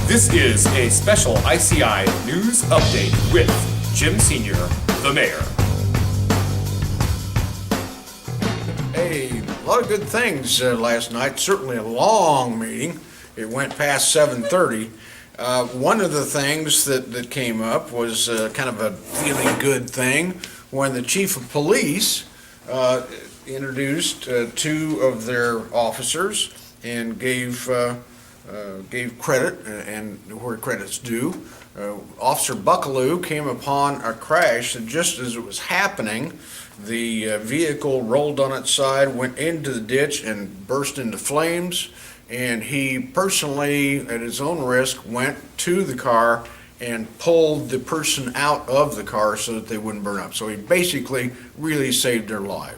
This is a special ICI news update with Jim Sr., the mayor. Hey, a lot of good things last night. Certainly a long meeting. It went past 7:30. One of the things that came up was kind of a feeling good thing when the chief of police introduced two of their officers and gave credit and where credit's due. Officer Buckaloo came upon a crash, and just as it was happening, the vehicle rolled on its side, went into the ditch, and burst into flames. And he personally, at his own risk, went to the car and pulled the person out of the car so that they wouldn't burn up. So he basically really saved their life.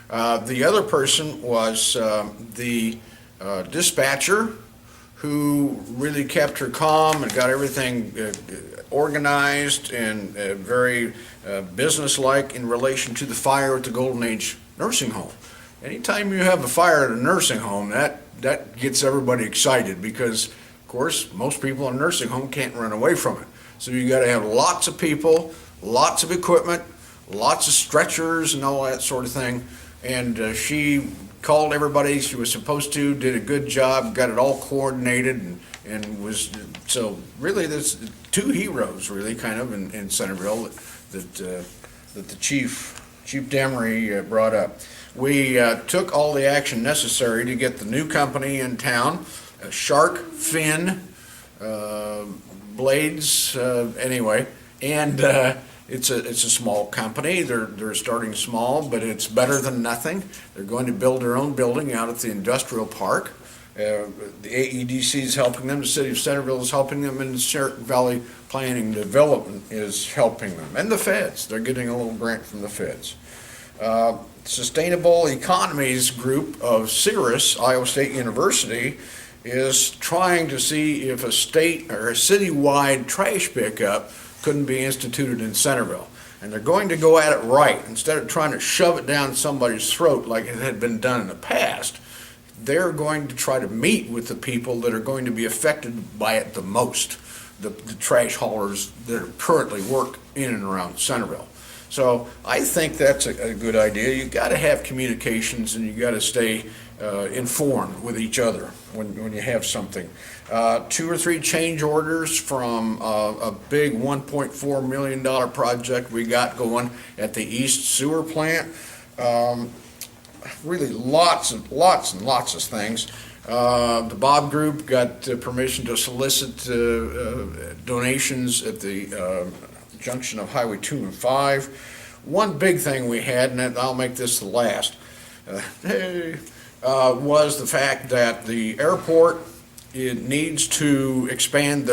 The other person was the dispatcher, who really kept her calm and got everything organized and very businesslike in relation to the fire at the Golden Age nursing home. Anytime you have a fire at a nursing home, that gets everybody excited because, of course, most people in a nursing home can't run away from it. So you got to have lots of people, lots of equipment, lots of stretchers and all that sort of thing. And she called everybody she was supposed to, did a good job, got it all coordinated, and was, so really there's two heroes really kind of in Centerville that the Chief Demery brought up. We took all the action necessary to get the new company in town, shark fin blades anyway, and it's a small company. They're starting small, but it's better than nothing. They're going to build their own building out at the industrial park. The AEDC is helping them. The city of Centerville is helping them, and the Sheraton Valley Planning Development is helping them. And the feds, they're getting a little grant from the feds. Sustainable Economies Group of Cirrus, Iowa State University, is trying to see if a state or a citywide trash pickup couldn't be instituted in Centerville. And they're going to go at it right. Instead of trying to shove it down somebody's throat like it had been done in the past, they're going to try to meet with the people that are going to be affected by it the most, the trash haulers that currently work in and around Centerville. So I think that's a good idea. You got to have communications, and you got to stay informed with each other when you have something. 2 or 3 change orders from a big $1.4 million project we got going at the East Sewer Plant. Really lots and lots of things. The Bob Group got permission to solicit donations at the junction of Highway 2 and 5. One big thing we had, and I'll make this the last, was the fact that the airport, it needs to expand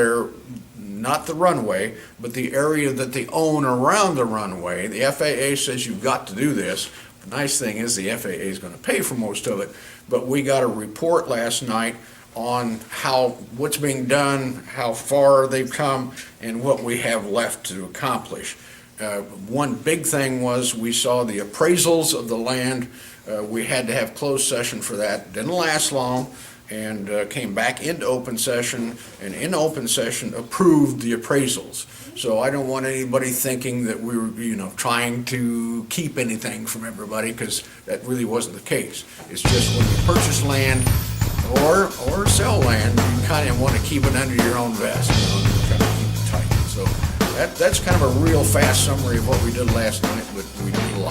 not the runway, but the area that they own around the runway. The FAA says you've got to do this. The nice thing is the FAA is going to pay for most of it, but we got a report last night on what's being done, how far they've come, and what we have left to accomplish. One big thing was we saw the appraisals of the land. We had to have closed session for that. Didn't last long, and came back into open session, and in open session approved the appraisals. So I don't want anybody thinking that we were, trying to keep anything from everybody, because that really wasn't the case. It's just when you purchase land or sell land, you kind of want to keep it under your own vest, kind of keep it tight. So that's kind of a real fast summary of what we did last night, but we did a lot.